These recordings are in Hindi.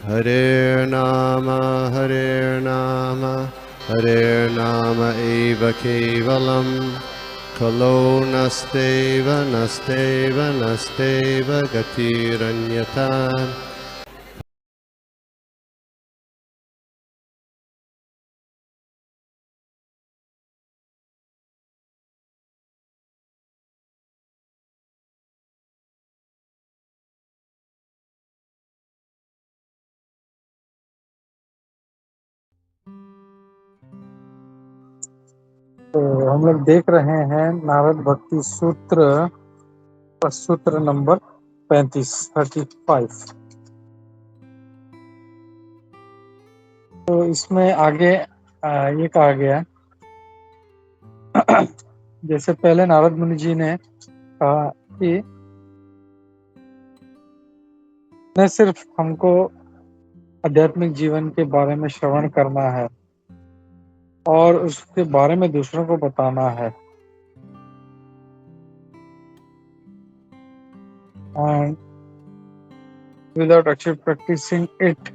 Hare Nama, Hare Nama eva kevalam, Kalo nasteva, nasteva, nasteva gatiranyata. तो हम लोग देख रहे हैं नारद भक्ति सूत्र सूत्र नंबर 35। तो इसमें आगे ये कहा गया जैसे पहले नारद मुनि जी ने कहा कि न सिर्फ हमको आध्यात्मिक जीवन के बारे में श्रवण करना है और उसके बारे में दूसरों को बताना है, and without actually practicing it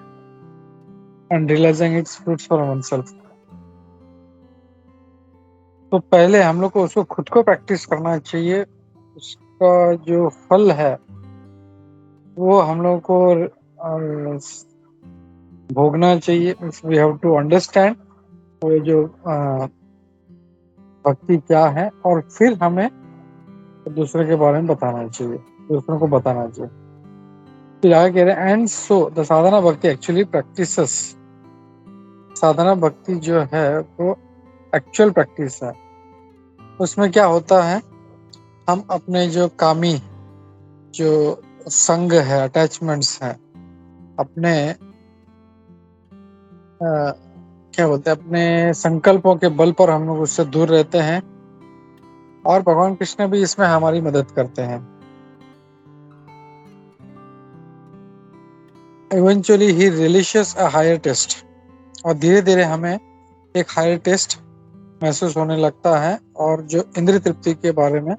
and realizing its fruits for oneself. तो पहले हम लोग को उसको खुद को प्रैक्टिस करना चाहिए, उसका जो फल है वो हम लोग को भोगना चाहिए। वी हैव टू अंडरस्टैंड वो जो भक्ति क्या है और फिर हमें दूसरे के बारे में बताना चाहिए, दूसरों को बताना चाहिए। फिर आगे कह रहे हैं एंड सो द साधना भक्ति एक्चुअली प्रैक्टिसेस। साधना भक्ति जो है वो एक्चुअल प्रैक्टिस है। उसमें क्या होता है, हम अपने जो कामी जो संग है, अटैचमेंट्स है, अपने क्या बोलते हैं, अपने संकल्पों के बल पर हम लोग उससे दूर रहते हैं और भगवान कृष्ण भी इसमें हमारी मदद करते हैं। Eventually he relishes a higher taste, और धीरे धीरे हमें एक हायर टेस्ट महसूस होने लगता है और जो इंद्रिय तृप्ति के बारे में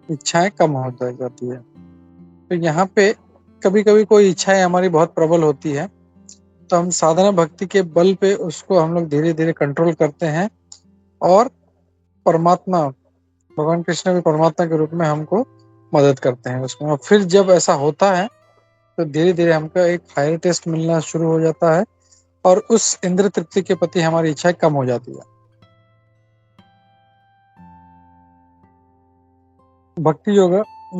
इच्छाएं कम हो जाती है। तो यहाँ पे कभी कभी कोई इच्छाएं हमारी बहुत प्रबल होती है, तो हम साधना भक्ति के बल पे उसको हम लोग धीरे धीरे कंट्रोल करते हैं और परमात्मा, भगवान कृष्ण भी परमात्मा के रूप में हमको मदद करते हैं उसमें। और फिर जब ऐसा होता है तो धीरे धीरे हमको एक हायर टेस्ट मिलना शुरू हो जाता है और उस इंद्र तृप्ति के प्रति हमारी इच्छाएं कम हो जाती है। भक्ति योग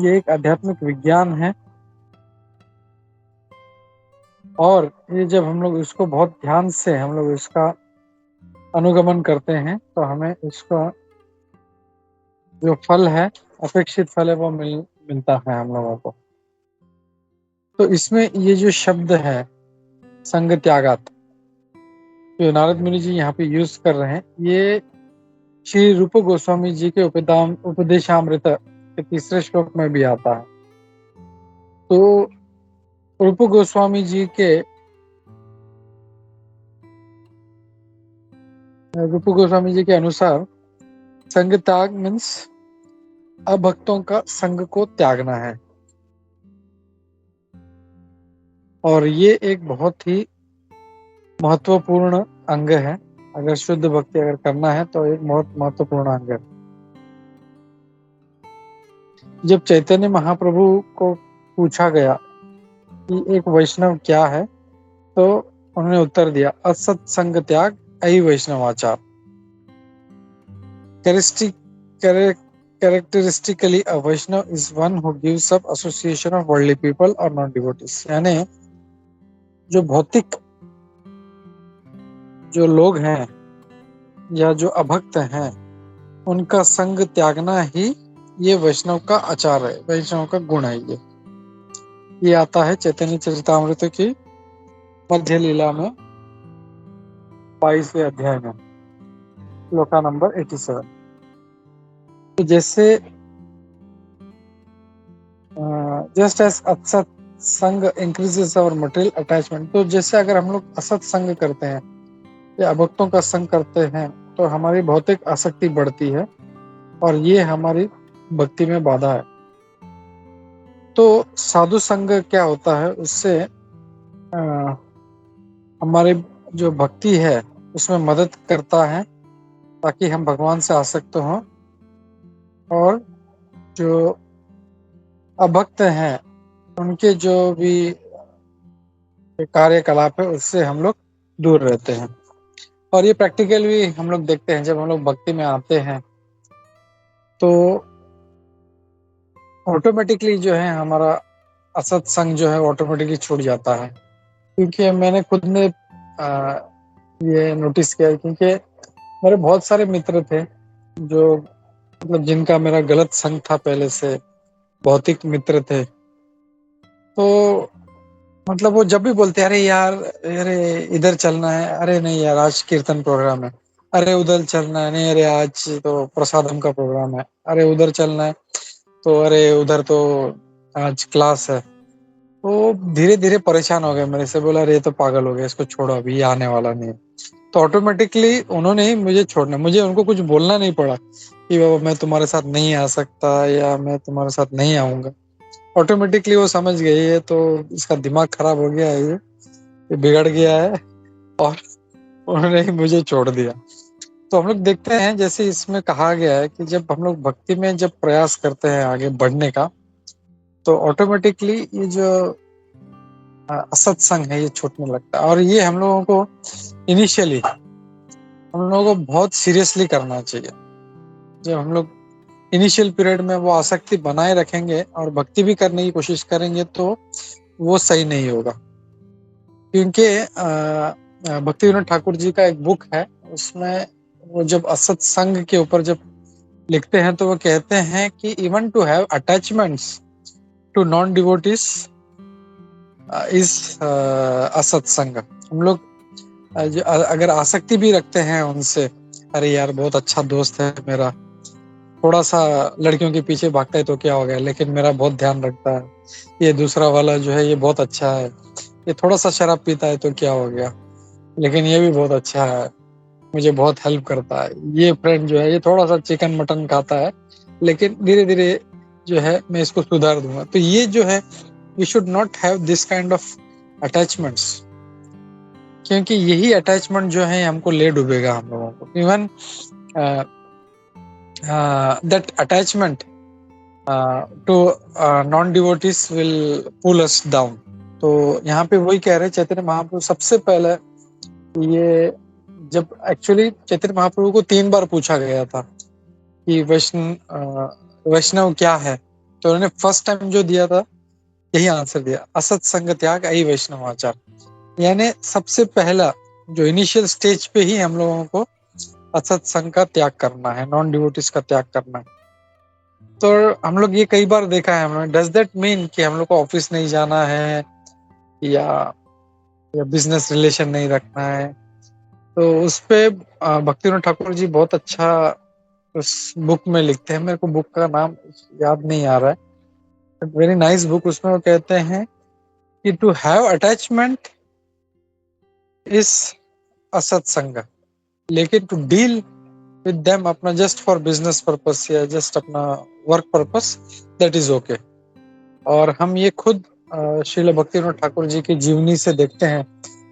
ये एक आध्यात्मिक विज्ञान है और ये जब हम लोग इसको बहुत ध्यान से हम लोग इसका अनुगमन करते हैं तो हमें इसका जो फल है, अपेक्षित फल है, वो मिलता है हम लोगों को। तो इसमें ये जो शब्द है संग त्यागात, जो नारद मुनि जी यहाँ पे यूज कर रहे हैं, ये श्री रूप गोस्वामी जी के उपदेशामृत के 3 श्लोक में भी आता है। तो रूप गोस्वामी जी के अनुसार संग त्याग मीन्स अभक्तों का संग को त्यागना है, और ये एक बहुत ही महत्वपूर्ण अंग है। अगर शुद्ध भक्ति अगर करना है तो एक बहुत महत्वपूर्ण अंग है। जब चैतन्य महाप्रभु को पूछा गया कि एक वैष्णव क्या है, तो उन्होंने उत्तर दिया असत संग त्याग ऐ वैष्णवाचार। Characteristically, a Vaishnav is one who gives up association of worldly people or non-devotees. यानी जो भौतिक जो लोग हैं या जो अभक्त हैं, उनका संग त्यागना ही ये वैष्णव का आचार है, वैष्णव का गुण है। ये आता है चैतन्य चरितामृत की मध्य लीला में 22वें अध्याय में, श्लोका नंबर 87। तो जैसे जस्ट एज असत संग इंक्रीजेस आवर मटेरियल अटैचमेंट, तो जैसे अगर हम लोग असत संग करते हैं या अभक्तों का संग करते हैं तो हमारी भौतिक आसक्ति बढ़ती है और ये हमारी भक्ति में बाधा है। तो साधु संग क्या होता है, उससे हमारी जो भक्ति है उसमें मदद करता है ताकि हम भगवान से आसक्त हों, और जो अभक्त हैं उनके जो भी कार्यकलाप है उससे हम लोग दूर रहते हैं। और ये प्रैक्टिकल भी हम लोग देखते हैं, जब हम लोग भक्ति में आते हैं तो ऑटोमेटिकली जो है हमारा असत संग जो है ऑटोमेटिकली छूट जाता है। क्योंकि मैंने खुद ने ये नोटिस किया है, क्योंकि मेरे बहुत सारे मित्र थे जो मतलब जिनका मेरा गलत संग था पहले से, भौतिक मित्र थे। तो मतलब वो जब भी बोलते अरे यार, अरे इधर चलना है, अरे नहीं यार आज कीर्तन प्रोग्राम है, अरे उधर चलना है, नहीं अरे आज तो प्रसादम का प्रोग्राम है, अरे उधर चलना है, तो अरे उधर तो आज क्लास है। तो धीरे धीरे परेशान हो गए मेरे से, बोला अरे ये तो पागल हो गया, इसको छोड़ो अभी, ये आने वाला नहीं है। तो ऑटोमेटिकली उन्होंने ही मुझे छोड़ना, मुझे उनको कुछ बोलना नहीं पड़ा कि बाबा मैं तुम्हारे साथ नहीं आ सकता या मैं तुम्हारे साथ नहीं आऊंगा। ऑटोमेटिकली वो समझ गई है, तो इसका दिमाग खराब हो गया है, ये बिगड़ गया है, और उन्होंने ही मुझे छोड़ दिया। तो हम लोग देखते हैं जैसे इसमें कहा गया है कि जब हम लोग भक्ति में जब प्रयास करते हैं आगे बढ़ने का, तो ऑटोमेटिकली ये जो असत्संग है ये छूटने लगता है। और ये हम लोगों को इनिशियली हम लोगों को बहुत सीरियसली करना चाहिए। जब हम लोग इनिशियल पीरियड में वो आसक्ति बनाए रखेंगे और भक्ति भी करने की कोशिश करेंगे तो वो सही नहीं होगा। क्योंकि भक्ति विनोद ठाकुर जी का एक बुक है, उसमें वो जब असत संग के ऊपर जब लिखते हैं तो वो कहते हैं कि even to have attachments to non devotees is असत संग। हम लोग अगर आसक्ति भी रखते हैं उनसे, अरे यार बहुत अच्छा दोस्त है मेरा, थोड़ा सा लड़कियों के पीछे भागता है तो क्या हो गया, लेकिन मेरा बहुत ध्यान रखता है, ये दूसरा वाला जो है ये बहुत अच्छा है, ये थोड़ा सा शराब पीता है तो क्या हो गया, लेकिन ये भी बहुत अच्छा है, मुझे बहुत हेल्प करता है, ये फ्रेंड जो है ये थोड़ा सा चिकन मटन खाता है, लेकिन धीरे धीरे जो है मैं इसको सुधार दूंगा। तो ये जो है we should not have this kind of attachments, क्योंकि यही अटैचमेंट जो है हमको ले डूबेगा हम लोगों को। Even that attachment to non devotees will pull us down. तो यहाँ पे वही कह रहे चैतन्य महाप्रभु सबसे पहले, ये जब एक्चुअली चैतन्य महाप्रभु को 3 बार पूछा गया था कि वैष्णव क्या है, तो उन्होंने फर्स्ट टाइम जो दिया था यही आंसर दिया, असत संग त्याग आई वैष्णव आचार। यानी सबसे पहला जो इनिशियल स्टेज पे ही हम लोगों को असत संग का त्याग करना है, नॉन डिवोटीज का त्याग करना है। तो हम लोग ये कई बार देखा है हमने। डज दैट मीन कि हम लोग को ऑफिस नहीं जाना है या बिजनेस रिलेशन नहीं रखना है? तो उस पे भक्ति विनोद ठाकुर जी बहुत अच्छा उस बुक में लिखते हैं, मेरे को बुक का नाम याद नहीं आ रहा है, बट वेरी नाइस बुक। उसमें वो कहते हैं कि टू हैव अटैचमेंट इज असत संग, लेकिन टू डील विद देम अपना जस्ट फॉर बिजनेस पर्पस या जस्ट अपना work purpose, that is okay. और हम ये खुद श्रील भक्ति विनोद ठाकुर जी की जीवनी से देखते हैं।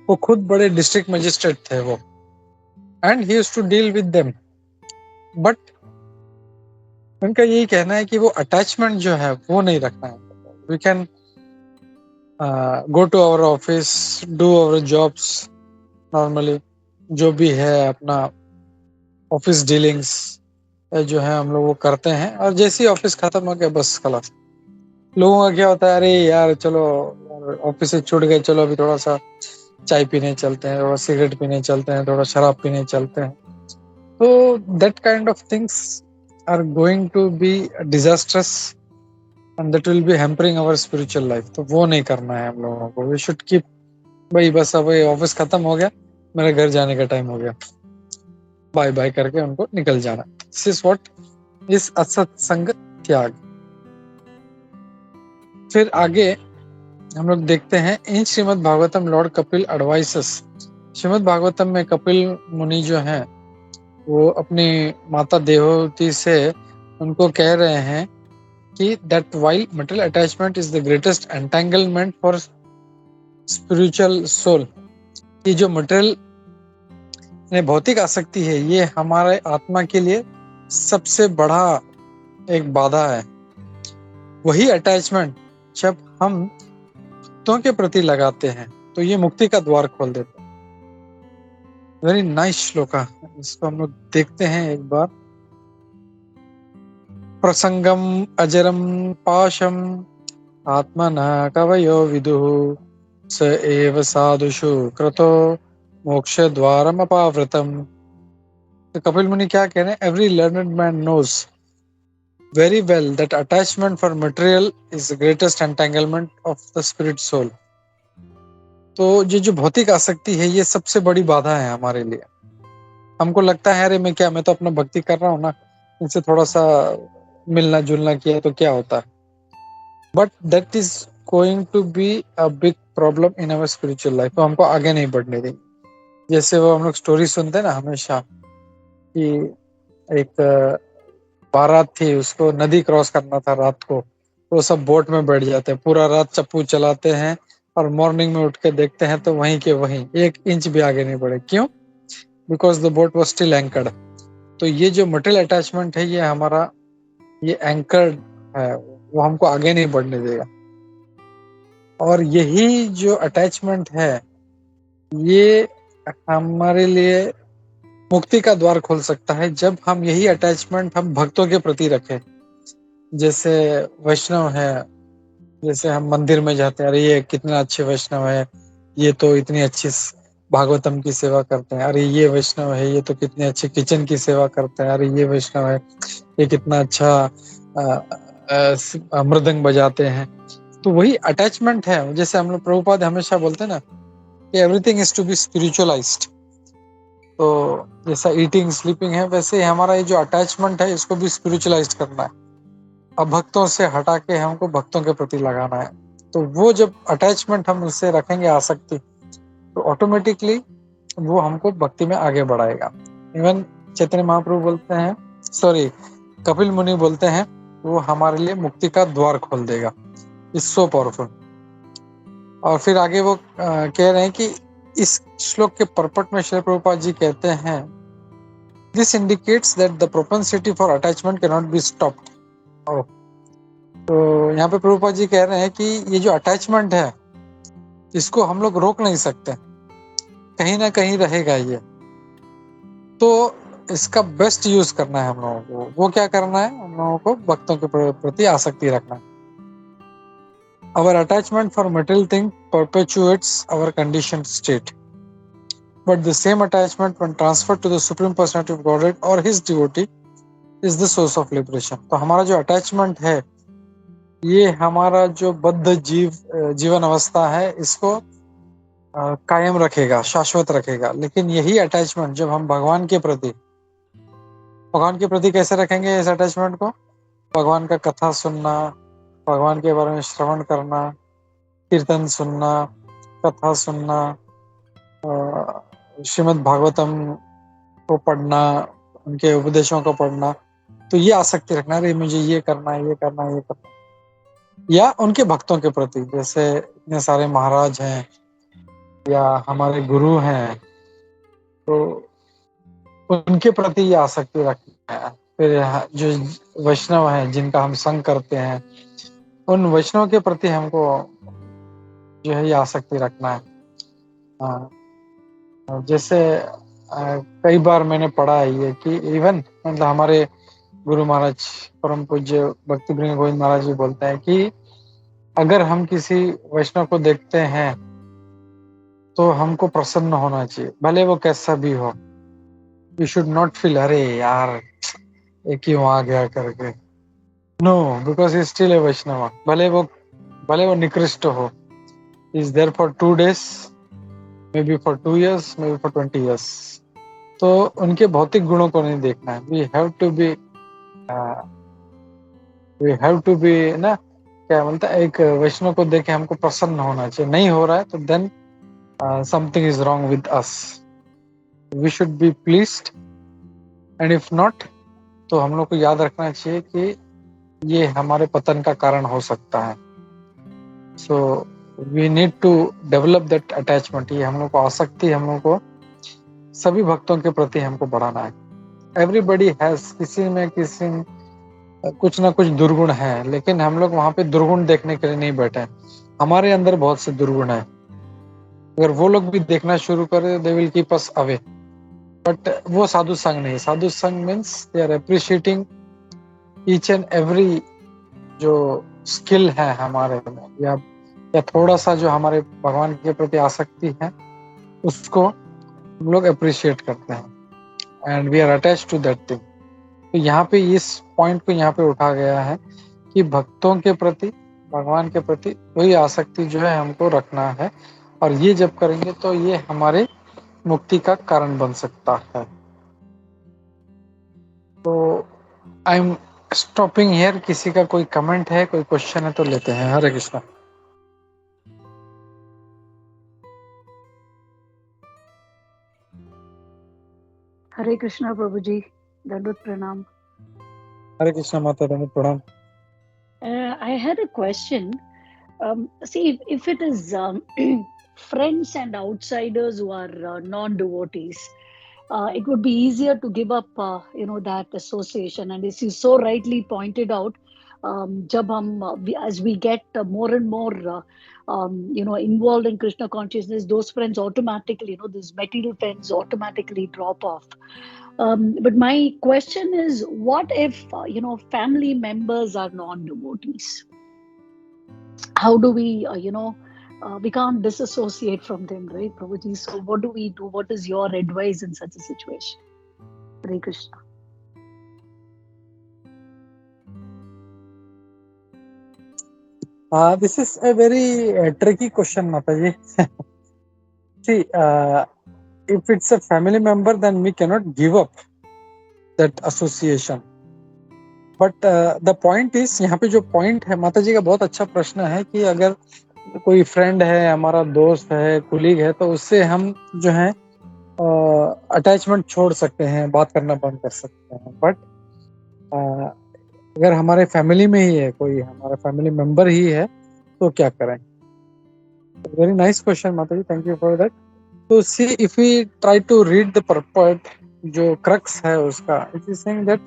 वो खुद बड़े डिस्ट्रिक्ट मजिस्ट्रेट थे वो, and he used to deal with them, but उनका यही कहना है कि वो अटैचमेंट जो है वो नहीं रखना है। We can go to our office, do our jobs normally, जो भी है अपना ऑफिस डीलिंग्स जो है हम लोग वो करते हैं, और जैसे ही ऑफिस खत्म हो गया बस खलास। लोगों का क्या होता है, अरे यार चलो ऑफिस से छूट गए, चलो अभी थोड़ा सा चाय पीने चलते हैं, थोड़ा सिगरेट पीने चलते हैं, थोड़ा शराब पीने चलते हैं। तो that kind of things are going to be disastrous and that will be hampering our spiritual life. तो वो नहीं करना है हम लोगों को। वी शुड कीप, भाई बस अब ऑफिस खत्म हो गया, मेरे घर जाने का टाइम हो गया, बाय बाय करके उनको निकल जाना। दिस इज व्हाट इज असत संग त्याग। फिर आगे हम लोग देखते हैं इन श्रीमद् भागवतम लॉर्ड कपिल एडवाइसेस। श्रीमद् भागवतम में कपिल मुनि जो हैं वो अपनी माता देवहूति से उनको कह रहे हैं कि that while material attachment is the greatest entanglement for spiritual soul, ये जो मटेरियल भौतिक आसक्ति है, ये हमारे आत्मा के लिए सबसे बड़ा एक बाधा है। वही अटैचमेंट जब हम भक्तों के प्रति लगाते हैं तो ये मुक्ति का द्वार खोल देता है। वेरी नाइस श्लोका, इसको हम लोग देखते हैं एक बार। प्रसंगम अजरम पाशम आत्मना कवयो विदुः स एव साधुषु कृतो मोक्ष द्वारम अपावृतम। तो कपिल मुनि क्या कह रहे हैं? Every learned man knows very well that attachment for material is the greatest entanglement of the spirit soul. तो ये जो भौतिक आसक्ति है, ये सबसे बड़ी बाधा है हमारे लिए। हमको लगता है अरे मैं तो अपना भक्ति कर रहा हूँ ना, इनसे थोड़ा सा मिलना जुलना किया तो क्या होता है, but that is going to be a big problem in our spiritual life. तो हमको आगे नहीं बढ़ने देंगे। जैसे वो हम लोग स्टोरी सुनते हैं ना हमेशा कि एक बारात थी, उसको नदी क्रॉस करना था रात को, तो सब बोट में बैठ जाते हैं, पूरा रात चप्पू चलाते हैं और मॉर्निंग में उठ के देखते हैं तो वहीं के वहीं 1 इंच भी आगे नहीं बढ़े। क्यों? Because the boat was still anchored. तो ये जो मटेरियल अटैचमेंट है, ये हमारा ये एंकर्ड है, वो हमको आगे नहीं बढ़ने देगा। और यही जो अटैचमेंट है, ये हमारे लिए मुक्ति का द्वार खोल सकता है जब हम यही अटैचमेंट हम भक्तों के प्रति रखें। जैसे वैष्णव है, जैसे हम मंदिर में जाते हैं, अरे ये कितना अच्छे वैष्णव है, ये तो इतनी अच्छी भागवतम की सेवा करते हैं, अरे ये वैष्णव है, ये तो कितने अच्छे किचन की सेवा करते हैं, अरे ये वैष्णव है, ये कितना अच्छा मृदंग बजाते हैं। तो वही अटैचमेंट है। जैसे हम लोग प्रभुपाद हमेशा बोलते हैं ना कि everything is to be spiritualised. तो जैसा ईटिंग स्लीपिंग है, वैसे ही हमारा ये जो अटैचमेंट है, इसको भी स्पिरिचुअलाइज्ड करना है। अब भक्तों से हटा के हमको भक्तों के प्रति लगाना है। तो वो जब अटैचमेंट हम उससे रखेंगे, आसक्ति, तो ऑटोमेटिकली वो हमको भक्ति में आगे बढ़ाएगा। इवन चैतन्य महाप्रभु बोलते हैं, सॉरी कपिल मुनि बोलते हैं, वो हमारे लिए मुक्ति का द्वार खोल देगा। It's so powerful. और फिर आगे वो कह रहे हैं कि इस श्लोक के परपट में श्री प्रभुपाद जी कहते हैं, this indicates that the propensity for attachment can not be stopped. तो यहाँ पे प्रभुपाद जी कह रहे हैं कि ये जो अटैचमेंट है, इसको हम लोग रोक नहीं सकते, कहीं ना कहीं रहेगा ये। तो इसका बेस्ट यूज करना है हम लोगों को। वो क्या करना है? हम लोगों को भक्तों के प्रति आसक्ति रखना है। Our attachment for material thing perpetuates our conditioned state, but the same attachment when transferred to the Supreme Personality of Godhead or His devotee is the source of liberation. तो हमारा जो अटैचमेंट है, ये हमारा जो बद्ध जीवन अवस्था है, इसको कायम रखेगा, शाश्वत रखेगा। लेकिन यही अटैचमेंट जब हम भगवान के प्रति कैसे रखेंगे इस अटैचमेंट को? भगवान का कथा सुनना, भगवान के बारे में श्रवण करना, कीर्तन सुनना, कथा सुनना, श्रीमद् भागवतम को पढ़ना, उनके उपदेशों को पढ़ना। तो ये आसक्ति रखना है, मुझे ये करना है, ये करना है, ये करना है। या उनके भक्तों के प्रति, जैसे इतने सारे महाराज हैं या हमारे गुरु हैं, तो उनके प्रति ये आसक्ति रखना है। फिर जो वैष्णव हैं जिनका हम संग करते हैं, उन वैष्णव के प्रति हमको जो है ये आसक्ति रखना है। जैसे कई बार मैंने पढ़ा है ये कि इवन मतलब हमारे गुरु महाराज परम पूज्य भक्ति वृंद गोविंद महाराज जी बोलते हैं कि अगर हम किसी वैष्णव को देखते हैं तो हमको प्रसन्न होना चाहिए, भले वो कैसा भी हो। यू शुड नॉट फील अरे यार एक ही आ गया करके। No, because he still a Vaishnava. भले वो निकृष्ट हो, is there for 2 days, may be for 2 years, may be for 20 years। तो उनके भौतिक गुणों को नहीं देखना है। वी हैव टू बी ना, क्या बोलता है, एक वैष्णव को देख के हमको प्रसन्न होना चाहिए। नहीं हो रहा है तो then something is wrong with us. We should be pleased, and if not, तो हम लोग को याद रखना चाहिए कि ये हमारे पतन का कारण हो सकता है। So we need to develop that attachment. ये हम लोग को आसक्ति हम लोग को सभी भक्तों के प्रति हमको बढ़ाना है। एवरीबडी हैज, किसी में किसी में कुछ ना कुछ दुर्गुण है, लेकिन हम लोग वहां पे दुर्गुण देखने के लिए नहीं बैठे हैं। हमारे अंदर बहुत से दुर्गुण है, अगर वो लोग भी देखना शुरू करें they will keep us away. But वो साधु संग नहीं। साधु संग means they are appreciating each and every जो स्किल है हमारे में, या थोड़ा सा जो हमारे भगवान के प्रति आसक्ति है उसको हम लोग अप्रिशिएट करते हैं and we are attached to that thing. तो यहाँ पे इस पॉइंट को यहाँ पे उठा गया है कि भक्तों के प्रति, भगवान के प्रति वही आसक्ति जो है हमको रखना है, और ये जब करेंगे तो ये हमारे मुक्ति का कारण बन सकता है। तो आई एम स्टॉपिंग हियर। किसी का कोई कमेंट है, कोई क्वेश्चन है तो लेते हैं। हरे कृष्णा। हरे कृष्णा प्रभु जी, दंडवत प्रणाम। हरे कृष्णा माता, दंडवत प्रणाम। I had a question. See, if it is friends and outsiders who are non-devotees, it would be easier to give up, that association. And as you so rightly pointed out, जब हम as we get more and more, involved in Krishna consciousness, those friends automatically, these material friends automatically drop off. But my question is, what if family members are non-devotees? How do we we can't disassociate from them, right, Prabhuji? So what do we do? What is your advice in such a situation? Hare Krishna. This is a very tricky question, Mataji. See, if it's a family member, then we cannot give up that association. But the point is, यहाँ पे जो point है, माता जी का बहुत अच्छा प्रश्न है कि अगर कोई फ्रेंड है, हमारा दोस्त है, कुलीग है, तो उससे हम जो है अटैचमेंट छोड़ सकते हैं, बात करना बंद कर सकते हैं। बट अगर हमारे फैमिली में ही है, कोई हमारा फैमिली मेंबर ही है, तो क्या करें? वेरी नाइस क्वेश्चन माता जी, थैंक यू फॉर दैट। तो see, if we try to read the purport, जो क्रक्स है उसका, it is saying that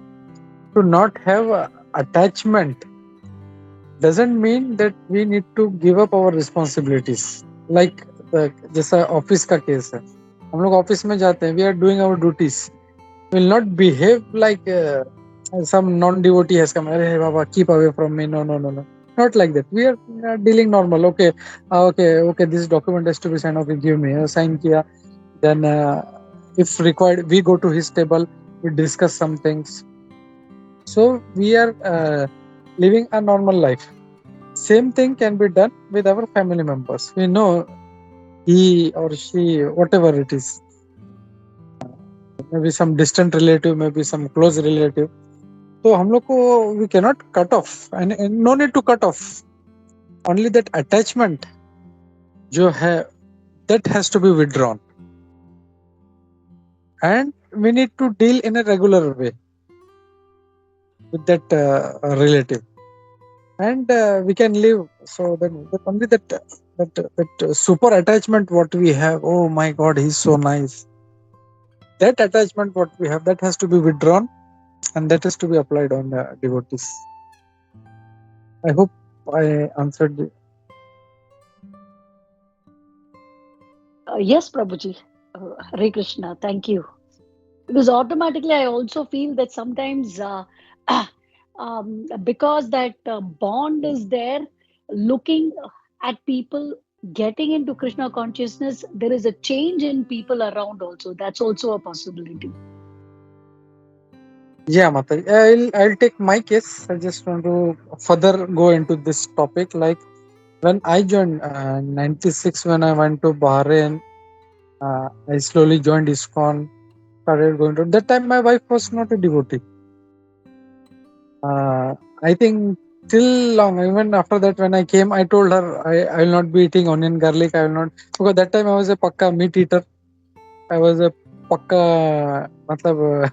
to not have attachment doesn't mean that we need to give up our responsibilities. Like जैसा ऑफिस का केस है, हम लोग ऑफिस में जाते हैं, we are doing our duties, will not behave like some non-devotee has come, अरे बाबा keep away from me, no, not like that. We are dealing normal. Okay, this document has to be signed, okay, give me, sign किया, then if required we go to his table, we discuss some things. So we are living a normal life. Same thing can be done with our family members. We know he or she, whatever it is, maybe some distant relative, maybe some close relative. तो हम लोग को we cannot cut off, and no need to cut off. Only that attachment जो है, that has to be withdrawn, and we need to deal in a regular way with that relative, and we can live. So that only that super attachment what we have, oh my God, he's so nice, that attachment what we have, that has to be withdrawn, and that has to be applied on devotees. I hope I answered you. Yes, Prabhuji. Hare Krishna. Thank you. Because automatically I also feel that sometimes because that bond is there, looking at people getting into Krishna consciousness, there is a change in people around also. That's also a possibility. Yeah, Mataji, I'll take my case. I just want to further go into this topic. Like when I joined 96, when I went to Bahrain, I slowly joined ISKCON, started going to. That time my wife was not a devotee. I think till long, even after that, when I came, I told her I will not be eating onion garlic. I will not, because that time I was a pakka meat eater. I was a pakka matlab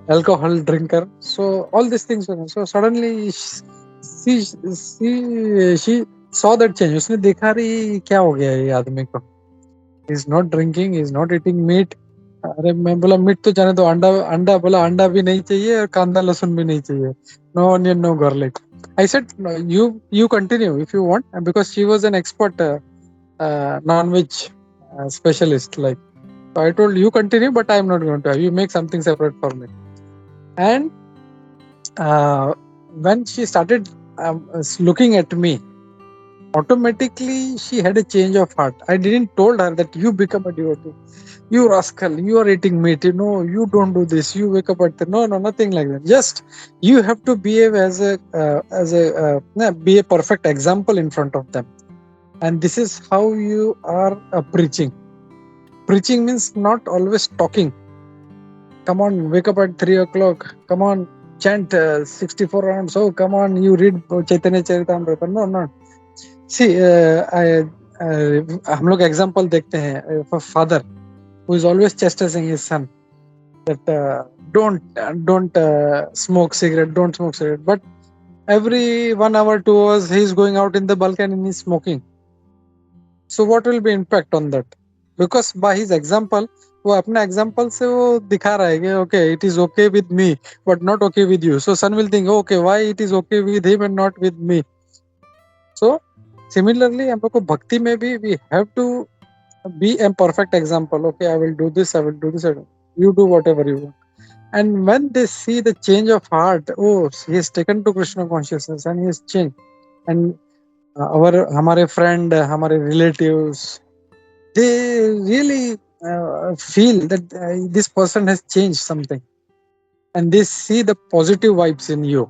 alcohol drinker. So all these things were. So suddenly she saw that change. उसने देखा रही क्या हो गया ये आदमी को. He is not drinking, he is not eating meat. अरे मैं बोला मीट तो जाने दो, अंडा अंडा बोला अंडा भी नहीं चाहिए और कांदा लहसुन भी नहीं चाहिए. No onion, no garlic. I said no, you continue if you want, because she was an expert non-veg specialist. Like, so I told you continue, but I am not going to. You make something separate for me. And when she started looking at me, automatically she had a change of heart. I didn't told her that you become a devotee. You rascal, you are eating meat. You don't do this. You wake up at no, nothing like that. Just you have to behave as a be a perfect example in front of them. And this is how you are preaching. Preaching means not always talking. Come on, wake up at 3 o'clock. Come on, chant 64 rounds. Oh, come on, you read Chaitanya Charitamrita. No. See, हम लोग example देखते हैं. A father who is always chastising his son that don't smoke cigarette, don't smoke cigarette. But every 1 hour, 2 hours, he is going out in the balcony and he is smoking. So what will be impact on that? Because by his example, वो अपना example से वो दिखा रहा है कि okay, it is okay with me, but not okay with you. So son will think, okay, why it is okay with him and not with me? So similarly, हम लोग को भक्ति में भी we have to be a perfect example. Okay, I will do this. You do whatever you want. And when they see the change of heart, oh, he has taken to Krishna consciousness and he has changed. And हमारे friend, हमारे relatives, they really feel that this person has changed something, and they see the positive vibes in you.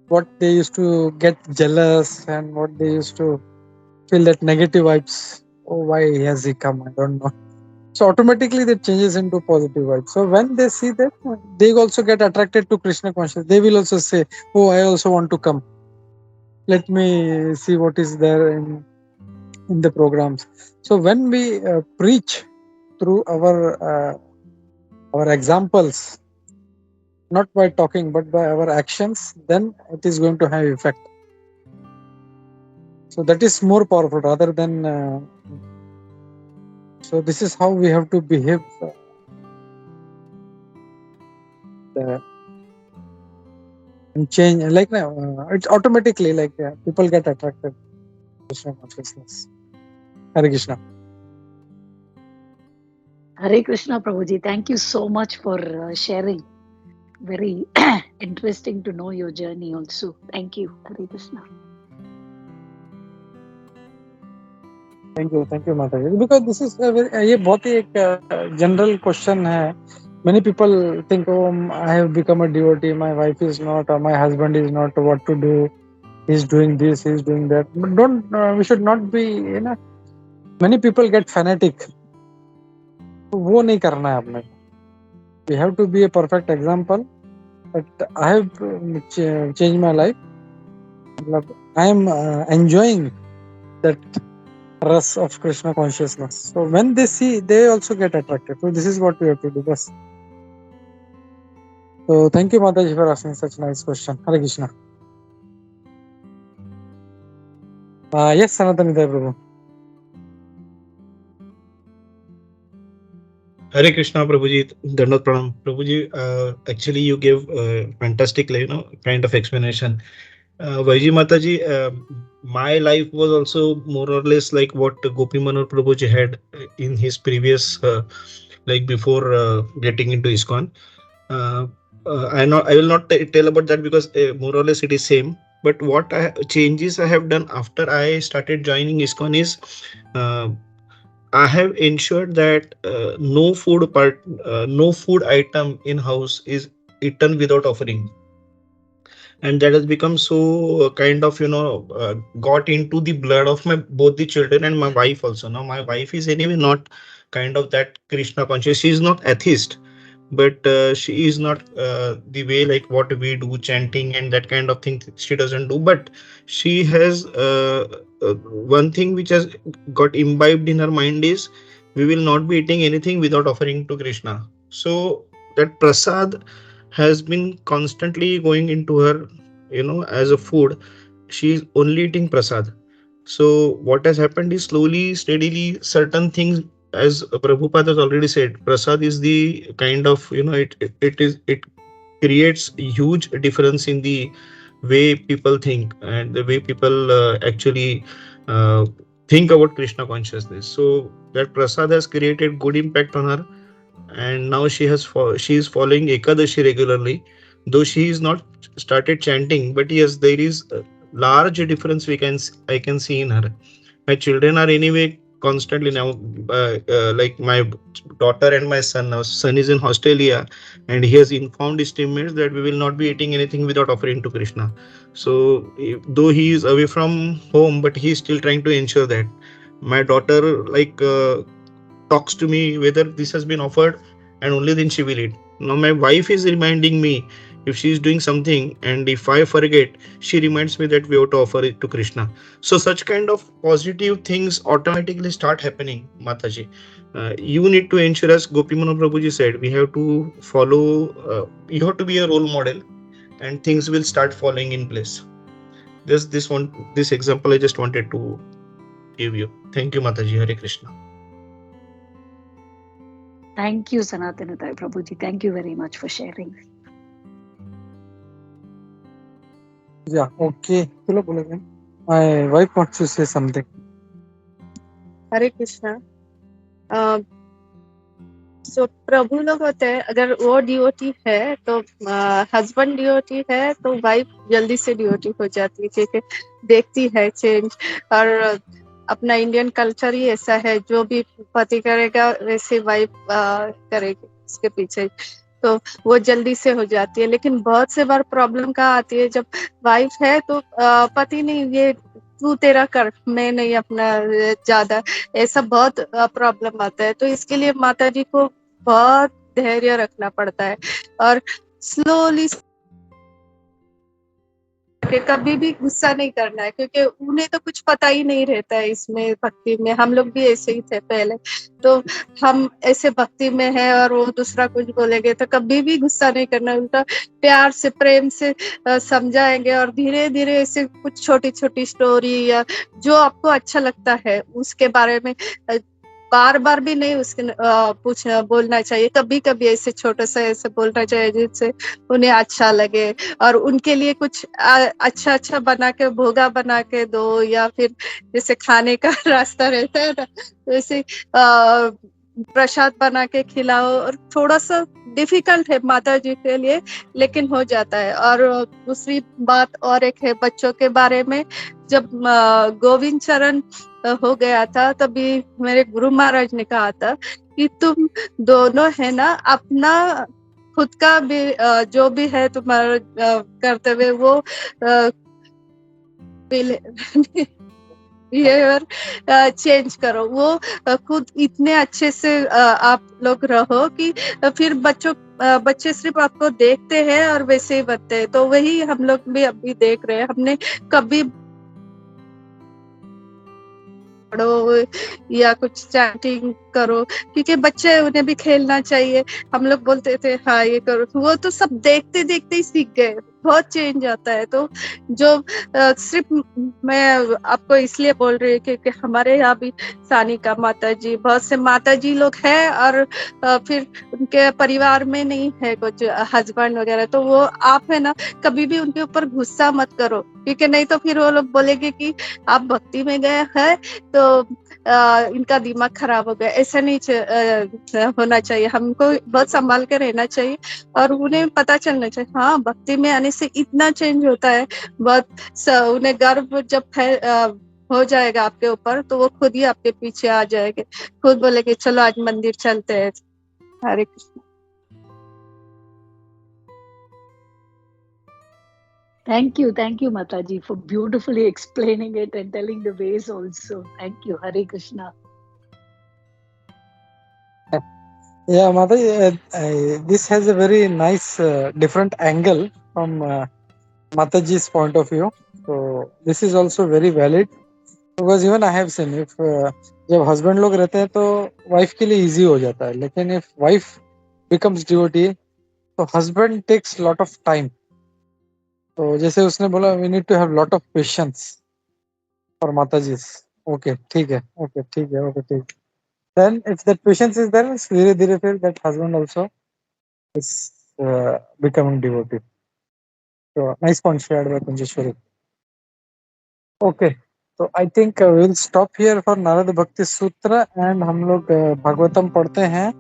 What they used to get jealous and what they used to feel that negative vibes. Oh, why has he come? I don't know. So automatically that changes into positive vibes. So when they see that, they also get attracted to Krishna consciousness. They will also say, oh, I also want to come. Let me see what is there in the programs. So when we preach through our examples, not by talking but by our actions, then it is going to have effect. So that is more powerful rather than. So this is how we have to behave. And change it's automatically people get attracted to Krishna consciousness. Hare Krishna. Hare Krishna, Prabhuji. Thank you so much for sharing. Very interesting to know your journey also. Thank you, Hare Krishna. Thank you, Mataji. Because this is ये बहुत ही एक general question है. Many people think, oh, I have become a devotee. My wife is not, or my husband is not. What to do? He's doing this. He's doing that. But don't. We should not be. Many people get fanatic. वो नहीं करना है अपने. We have to be a perfect example. But I have changed my life. I am enjoying that rus of Krishna consciousness. So when they see, they also get attracted. So this is what we have to do. Bas. So thank you, Mataji, for asking such a nice question. Hare Krishna. Yes, Sanatana Prabhu. Hare Krishna, Prabhuji. Dandot Pranam. Prabhuji, actually you gave fantastic, kind of explanation. Vaiji Mataji, my life was also more or less like what Gopi Manor Prabhuji had in his previous, before getting into ISKCON. I will not tell about that because more or less it is same. But what changes I have done after I started joining ISKCON is I have ensured that no food item in house is eaten without offering, and that has become so kind of got into the blood of my both the children and my wife also. Now my wife is anyway not kind of that Krishna conscious. She is not atheist, but she is not the way like what we do, chanting and that kind of thing. She doesn't do, but she has one thing which has got imbibed in her mind is we will not be eating anything without offering to Krishna. So that prasad has been constantly going into her, as a food. She is only eating prasad. So what has happened is slowly, steadily, certain things, as Prabhupada has already said, prasad is the kind of, it creates huge difference in the way people think and the way people actually uh, think about Krishna consciousness. So that prasad has created good impact on her, and now she is following Ekadashi regularly, though she is not started chanting, but yes, there is a large difference I can see in her. My children are anyway constantly now, like my daughter and my son. Now son is in Australia, and he has informed his teammates that we will not be eating anything without offering to Krishna. So though he is away from home, but he is still trying to ensure that my daughter, like, talks to me whether this has been offered, and only then she will eat. Now my wife is reminding me if she is doing something, and if I forget, she reminds me that we have to offer it to Krishna. So such kind of positive things automatically start happening, Mataji. You need to ensure, as Gopimano Prabhuji said, we have to follow, you have to be a role model, and things will start falling in place. This example I just wanted to give you. Thank you, Mataji. Hare Krishna. Thank you, Sanatana Prabhuji. Thank you very much for sharing. Yeah, okay. चलो बोलेंगे. My wife wants to say something. हरे कृष्णा. सो प्रभु लोग होते हैं, अगर वो डिओटी है तो हस्बैंड डिओटी है तो वाइफ जल्दी से डिओटी हो जाती है, क्योंकि देखती है चेंज. और अपना इंडियन कल्चर ही ऐसा है, जो भी पति करेगा वैसे वाइफ करेगी उसके पीछे, तो वो जल्दी से हो जाती है. लेकिन बहुत से बार प्रॉब्लम कहाँ आती है, जब वाइफ है तो पति नहीं, ये तू तेरा कर, मैं नहीं अपना ज्यादा, ऐसा बहुत प्रॉब्लम आता है. तो इसके लिए माता जी को बहुत धैर्य रखना पड़ता है और स्लोली कभी भी गुस्सा नहीं करना है, क्योंकि उन्हें तो कुछ पता ही नहीं रहता है इसमें भक्ति में. हम लोग भी ऐसे ही थे पहले, तो हम ऐसे भक्ति में है और वो दूसरा कुछ बोलेंगे तो कभी भी गुस्सा नहीं करना, उल्टा प्यार से प्रेम से समझाएंगे. और धीरे धीरे ऐसे कुछ छोटी छोटी स्टोरी या जो आपको अच्छा लगता है उसके बारे में बार बार भी नहीं उसके बोलना चाहिए. कभी कभी ऐसे छोटा सा ऐसे बोलना चाहिए जिससे उन्हें अच्छा लगे, और उनके लिए कुछ अच्छा अच्छा बना के भोगा बना के दो, या फिर जैसे खाने का रास्ता रहता है ना, वैसे प्रसाद बना के खिलाओ. और थोड़ा सा डिफिकल्ट है माता जी के लिए, लेकिन हो जाता है. और दूसरी बात और एक है बच्चों के बारे में. जब गोविंद चरण हो गया था, तभी मेरे गुरु महाराज ने कहा था कि तुम दोनों है ना, अपना खुद का भी जो भी है तुम्हारा कर्तव्य वो बिहेवियर चेंज करो. वो खुद इतने अच्छे से आप लोग रहो कि फिर बच्चे सिर्फ आपको देखते हैं और वैसे ही बनते हैं. तो वही हम लोग भी अभी देख रहे हैं. हमने कभी पढ़ो या कुछ चैटिंग करो, क्योंकि बच्चे उन्हें भी खेलना चाहिए. हम लोग बोलते थे हाँ ये करो, वो तो सब देखते देखते ही सीख गए. बहुत चेंज आता है. तो जो सिर्फ मैं आपको इसलिए बोल रही हूँ क्योंकि हमारे यहाँ भी सानिका माता जी, बहुत से माता जी लोग हैं, और फिर उनके परिवार में नहीं है कुछ हस्बैंड वगैरह, तो वो आप है ना कभी भी उनके ऊपर गुस्सा मत करो, क्योंकि नहीं तो फिर वो लोग बोलेंगे कि आप भक्ति में गए हैं तो इनका दिमाग खराब हो गया. ऐसा नहीं होना चाहिए. हमको बहुत संभाल के रहना चाहिए और उन्हें पता चलना चाहिए हाँ भक्ति में आने से इतना चेंज होता है. बहुत उन्हें गर्व जब हो जाएगा आपके ऊपर, तो वो खुद ही आपके पीछे आ जाएंगे, खुद बोलेंगे चलो आज मंदिर चलते हैं. हरे Krishna. Thank you, Mataji, for beautifully explaining it and telling the ways also. Thank you, Hare Krishna. Yeah, Mataji, this has a very nice different angle from Mataji's point of view. So this is also very valid, because even I have seen if जब husband लोग रहते हैं तो wife के लिए easy हो जाता है, लेकिन if wife becomes devotee तो husband takes lot of time. तो जैसे उसने बोला we need to have lot of patience. और माता जी। ओके ठीक है, ओके ठीक है, ओके ठीक। Then if that patience is there, धीरे धीरे फिर that husband also is becoming devotee. तो nice point shared by Pancheshwari. Okay, तो I think will stop here for Narada Bhakti Sutra and हम लोग भागवतम पढ़ते हैं